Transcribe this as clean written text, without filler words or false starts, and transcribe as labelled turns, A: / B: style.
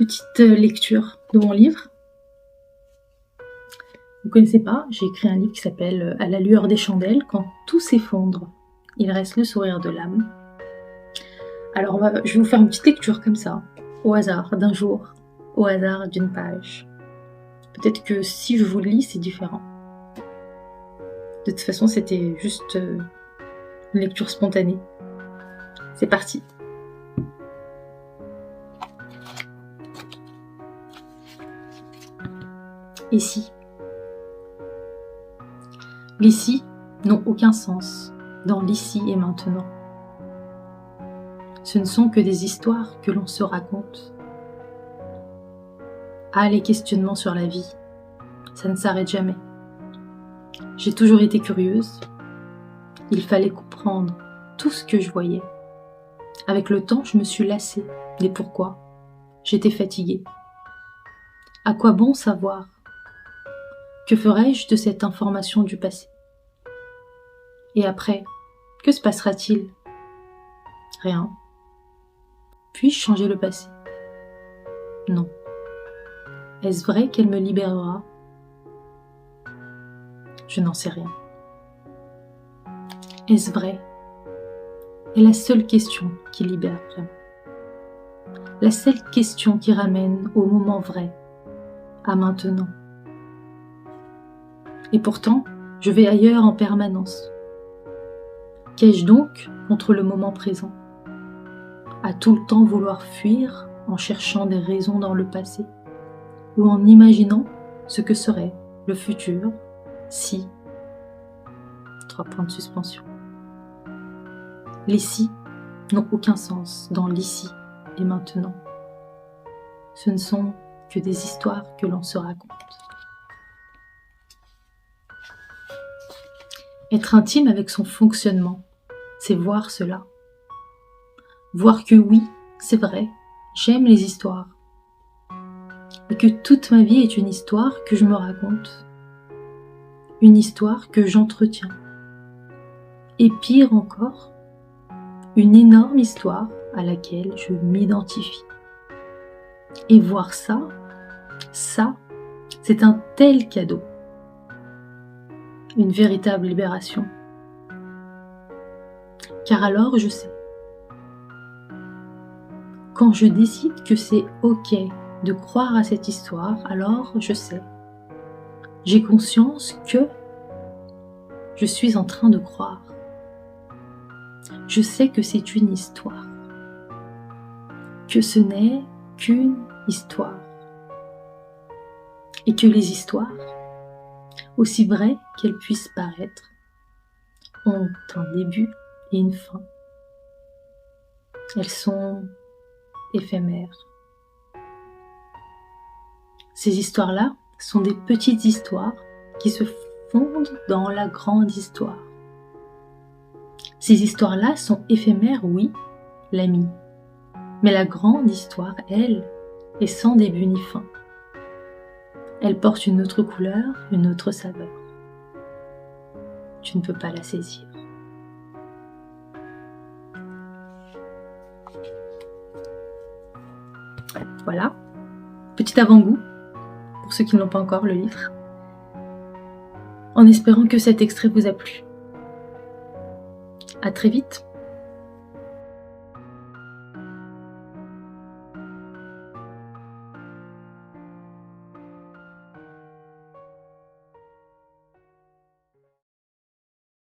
A: petite lecture de mon livre. Vous ne connaissez pas, j'ai écrit un livre qui s'appelle « À la lueur des chandelles, quand tout s'effondre, il reste le sourire de l'âme ». Alors je vais vous faire une petite lecture comme ça, au hasard d'un jour, au hasard d'une page. Peut-être que si je vous le lis, c'est différent. De toute façon, c'était juste une lecture spontanée. C'est parti. Ici. L'ici n'ont aucun sens dans l'ici et maintenant. Ce ne sont que des histoires que l'on se raconte. Ah, les questionnements sur la vie, ça ne s'arrête jamais. J'ai toujours été curieuse. Il fallait comprendre tout ce que je voyais. Avec le temps, je me suis lassée des pourquoi. J'étais fatiguée. À quoi bon savoir? Que ferais-je de cette information du passé? Et après, que se passera-t-il? Rien. Puis-je changer le passé? Non. Est-ce vrai qu'elle me libérera? Je n'en sais rien. Est-ce vrai? Est la seule question qui libère vraiment. La seule question qui ramène au moment vrai, à maintenant. Et pourtant, je vais ailleurs en permanence. Qu'ai-je donc contre le moment présent? À tout le temps vouloir fuir en cherchant des raisons dans le passé, ou en imaginant ce que serait le futur si... 3 points de suspension. Les si n'ont aucun sens dans l'ici et maintenant. Ce ne sont que des histoires que l'on se raconte. Être intime avec son fonctionnement, c'est voir cela. Voir que oui, c'est vrai, j'aime les histoires. Et que toute ma vie est une histoire que je me raconte. Une histoire que j'entretiens. Et pire encore, une énorme histoire à laquelle je m'identifie. Et voir ça, c'est un tel cadeau. Une véritable libération. Car alors je sais. Quand je décide que c'est ok de croire à cette histoire, alors je sais. J'ai conscience que je suis en train de croire. Je sais que c'est une histoire. Que ce n'est qu'une histoire. Et que les histoires, aussi vraies qu'elles puissent paraître, ont un début et une fin. Elles sont éphémères. Ces histoires-là sont des petites histoires qui se fondent dans la grande histoire. Ces histoires-là sont éphémères, oui, l'ami. Mais la grande histoire, elle, est sans début ni fin. Elle porte une autre couleur, une autre saveur. Tu ne peux pas la saisir. Voilà, petit avant-goût pour ceux qui n'ont pas encore le livre, en espérant que cet extrait vous a plu. À très vite.